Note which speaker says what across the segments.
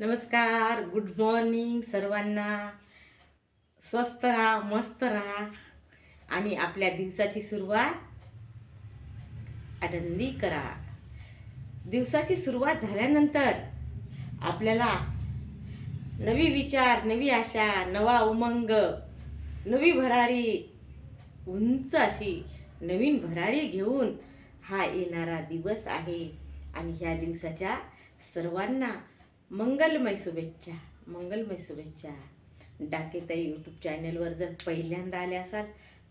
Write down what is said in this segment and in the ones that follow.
Speaker 1: नमस्कार, good morning सर्वांना. स्वस्थ राहा, मस्त राहा आणि आपल्या दिवसाची सुरुवात आनंदी करा. दिवसाची सुरुवात झाल्यानंतर आपल्याला नवी विचार, नवी आशा, नवा उमंग, नवी भरारी, उंच अशी नवीन भरारी घेऊन हा येणारा दिवस आहे. आणि ह्या दिवसाच्या सर्वांना मंगलमय शुभेच्छा, मंगलमय शुभेच्छा. डाकेताई यूट्यूब चॅनलवर जर पहिल्यांदा आले असाल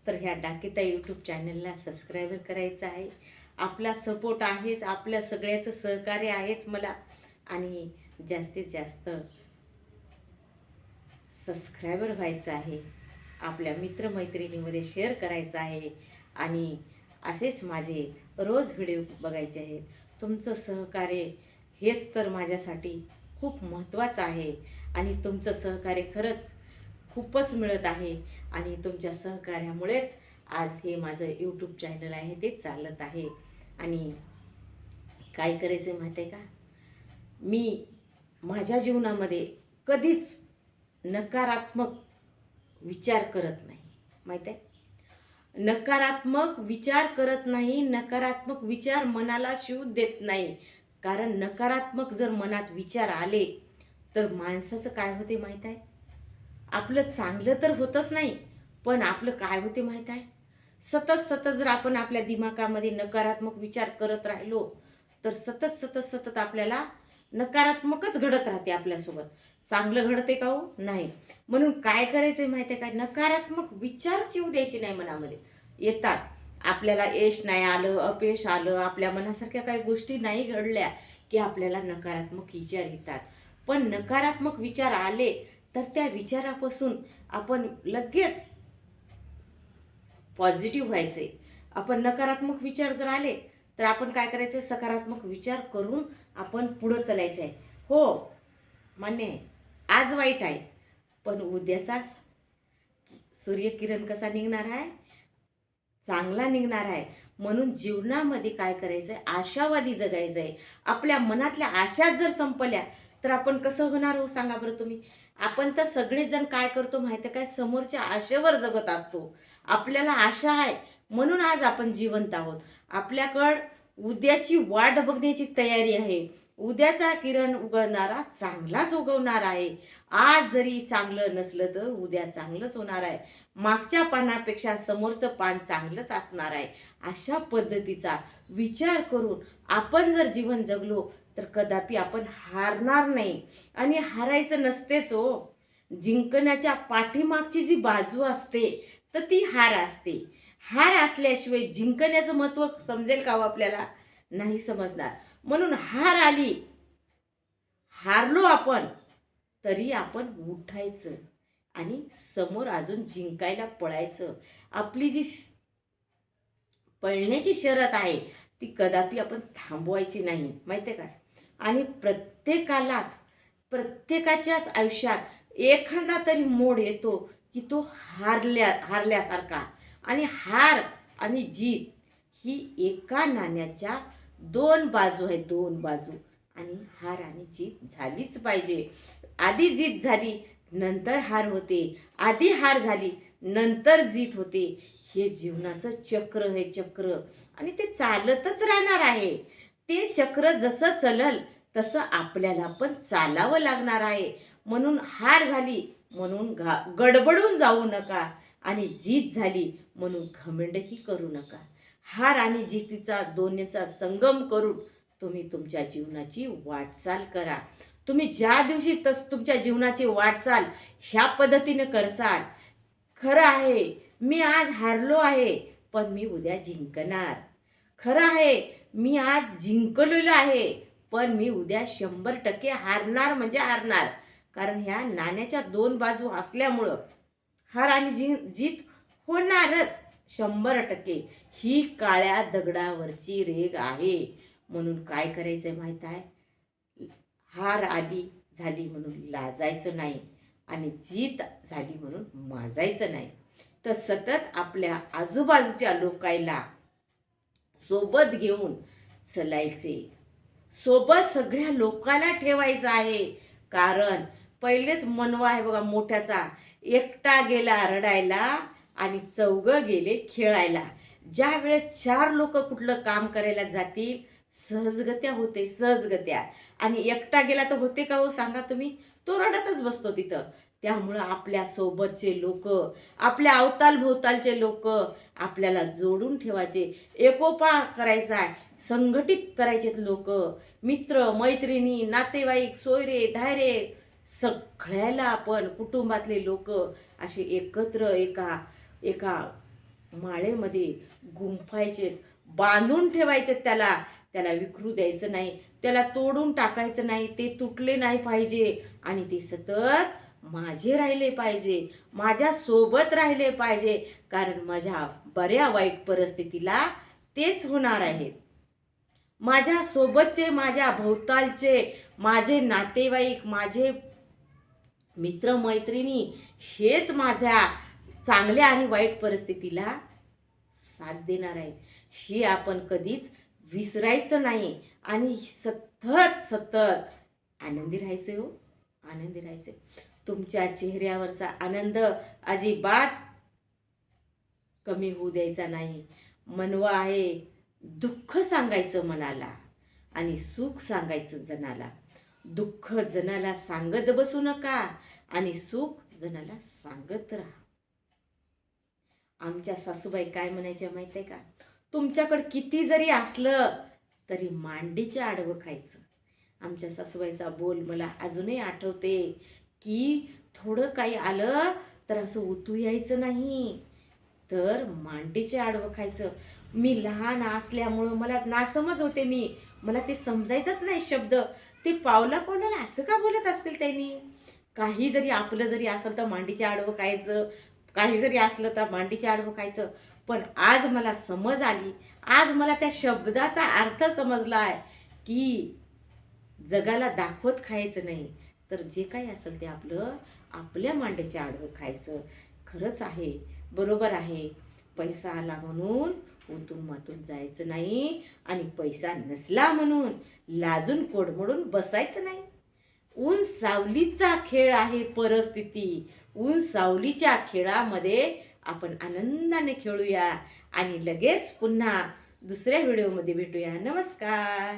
Speaker 1: तर ह्या डाकेताई यूट्यूब चॅनलला सबस्क्राईबर करायचं आहे. आपला सपोर्ट आहेच, आपल्या सगळ्याचं सहकार्य आहेच मला. आणि जास्तीत जास्त सबस्क्रायबर व्हायचं आहे, आपल्या मित्रमैत्रिणीमध्ये शेअर करायचं आहे. आणि असेच माझे रोज व्हिडिओ बघायचे आहेत. तुमचं सहकार्य हेच तर माझ्यासाठी खूप महत्त्वाचं आहे. आणि तुमचं सहकार्य खरंच खूपच मिळत आहे. आणि तुमच्या सहकार्यामुळेच आज हे माझं यूट्यूब चॅनल आहे ते चालत आहे. आणि काय करायचं माहिती आहे का, मी माझ्या जीवनामध्ये कधीच नकारात्मक विचार करत नाही. माहीत आहे, नकारात्मक विचार करत नाही. नकारात्मक विचार मनाला शिवू देत नाही. कारण नकारात्मक जर मनात विचार आले तर माणसाचं काय होते माहीत आहे, आपलं चांगलं तर होतच नाही, पण आपलं काय होते माहीत आहे, सतत सतत जर आपण आपल्या दिमागामध्ये नकारात्मक विचार करत राहिलो तर सतत सतत सतत आपल्याला नकारात्मकच घडत राहते. आपल्यासोबत चांगलं घडते का हो, नाही. म्हणून काय करायचं माहिती आहे काय, नकारात्मक विचार येऊ द्यायचे नाही मनामध्ये. येतात, आपल्याला यश नाही आलं, अपयश आलं, आपल्या मनासारख्या काही गोष्टी नाही घडल्या की आपल्याला नकारात्मक विचार येतात. पण नकारात्मक विचार आले तर त्या विचारापासून आपण लगेच पॉझिटिव्ह व्हायचे. आपण नकारात्मक विचार जर आले तर आपण काय करायचं, सकारात्मक विचार करून आपण पुढं चालायचं आहे. हो, मान्य आहे, आज वाईट आहे पण उद्याचा सूर्यकिरण कसा निघणार आहे, चांगला निघणार आहे. म्हणून जीवनामध्ये काय करायचं आहे, आशावादी जगायचं आहे. आपल्या मनातल्या आशा जर संपल्या तर आपण कसं होणार हो, सांगा बरं तुम्ही. आपण तर सगळेजण काय करतो माहिती आहे काय, समोरच्या आशेवर जगत असतो. आपल्याला आशा आहे म्हणून आज आपण जिवंत आहोत. आपल्याकडं उद्याची वाट बघण्याची तयारी आहे. उद्याचा किरण उगवणारा चांगलाच उगवणार आहे. आज जरी चांगलं नसलं तर उद्या चांगलंच होणार आहे. मागच्या पानापेक्षा समोरचं पान चांगलंच असणार आहे. अशा पद्धतीचा विचार करून आपण जर जीवन जगलो तर कदापि आपण हारणार नाही. आणि हारायचं नसतेच हो. जिंकण्याच्या पाठीमागची जी बाजू असते तर ती हार असते. हार असल्याशिवाय जिंकण्याचं महत्त्व समजेल का हो आपल्याला, नाही समजणार. म्हणून हार आली, हारलो आपण तरी आपण उठायचं आणि समोर अजून जिंकायला पळायचं. आपली जी पळण्याची शर्यत आहे ती कदापि आपण थांबवायची नाही, माहिती आहे का. आणि प्रत्येकाच्याच आयुष्यात एखादा तरी मोड येतो की तो हारल्यासारखा. आणि हार आणि जीत ही एका नाण्याच्या दोन बाजू आहेत, दोन बाजू. आणि हार आणि जीत झालीच पाहिजे. आधी जीत झाली नंतर हार होते, आधी हार झाली नंतर जीत होते. हे जीवनाचं चक्र हे चक्र, आणि ते चालतच राहणार आहे. ते चक्र जसं चलल तसं आपल्याला पण चालावं लागणार आहे. म्हणून हार झाली म्हणून गडबडून जाऊ नका, आणि जीत झाली म्हणून घमंडही करू नका. हार आणि जितीचा दोन्हीचा संगम करून तुम्ही तुमच्या जीवनाची वाटचाल करा. तुम्ही ज्या दिवशी तुमच्या जीवनाची वाटचाल ह्या पद्धतीने करसाल, खरं आहे मी आज हारलो आहे पण मी उद्या जिंकणार. खरं आहे मी आज जिंकलेलो आहे पण मी उद्या 100% हारणार म्हणजे हारणार. कारण ह्या नाण्याच्या दोन बाजू असल्यामुळं हार आणि जीत होणारच 100%. ही काळ्या दगडावरची रेघ आहे. म्हणून काय करायचं माहीत आहे, हार आली झाली म्हणून लाजायचं नाही, आणि जीत झाली म्हणून माजायचं नाही. तर सतत आपल्या आजूबाजूच्या लोकांना सोबत घेऊन चलायचे. सोबत सगळ्या लोकांना ठेवायचं आहे. कारण पहिलेच मनवा आहे बघा मोठ्याचा, एकटा गेला रडायला आणि चौघं गेले खेळायला. ज्या वेळेस 4 लोक कुठलं काम करायला जातील सहजगत्या होते, सहजगत्या. आणि एकटा गेला तर होते का हो सांगा तुम्ही? तो रडतच बसतो तिथं. त्यामुळं आपल्या सोबतचे लोक, आपल्या अवतालभोवतालचे लोक आपल्याला जोडून ठेवायचे, एकोपा करायचा आहे, संघटित करायचेत लोक, मित्र मैत्रिणी नातेवाईक सोयरे धायरे सगळ्याला आपण कुटुंबातले लोक असे एकत्र एका एका माळेमध्ये गुंफायचे, बांधून ठेवायचे. त्याला त्याला विखरू द्यायचं नाही, त्याला तोडून टाकायचं नाही, ते तुटले नाही पाहिजे आणि ते सतत माझे राहिले पाहिजे, माझ्या सोबत राहिले पाहिजे. कारण माझ्या बऱ्या वाईट परिस्थितीला तेच होणार आहेत. माझ्या सोबतचे, माझ्या भोवतालचे, माझे नातेवाईक, माझे मित्रमैत्रिणी हेच माझ्या चांगल्या आणि वाईट परिस्थितीला साथ देणार आहेत. हे आपण कधीच विसरायचं नाही आणि सतत सतत आनंदी राहायचे हो, आनंदी राहायचे. तुमच्या चेहऱ्यावरचा आनंद अजिबात कमी होऊ द्यायचा नाही. मनवा आहे दुःख सांगायचं मनाला आणि सुख सांगायचं जनाला. दुःख जनाला सांगत बसू नका आणि सुख जनाला सांगत राहा. आमच्या सासूबाई काय म्हणायच्या माहिती आहे का? तुमच्याकडे किती जरी असलं तरी मांडीच्या आडवं खायचं. आमच्या सासूबाईचा बोल मला अजूनही आठवते की थोडं काही आलं तर असं उतू यायचं नाही, तर मांडीच्या आडवं खायचं. मी लहान असल्यामुळं मला नासमज होते, मला ते समजायचंच नाही शब्द. ते पावला पावलाला असं का बोलत असतील त्यांनी? काही जरी आपलं जरी असेल तर मांडीच्या आडवं खायचं, काही जरी असलं तर मांडीच्या आडवं खायचं. पण आज मला समज आली, आज मला त्या शब्दाचा अर्थ समजला आहे की जगाला दाखवत खायचं नाही, तर जे काही असेल ते आपलं आपल्या मांडीच्या आडवं खायचं. खरंच आहे, बरोबर आहे. पैसा आला म्हणून उतून मातून जायचं नाही आणि पैसा नसला म्हणून लाजून कोडमडून बसायचं नाही. ऊन सावलीचा खेळ आहे परिस्थिती. ऊन सावलीच्या खेळामध्ये आपण आनंदाने खेळूया आणि लगेच पुन्हा दुसऱ्या व्हिडिओमध्ये भेटूया. नमस्कार.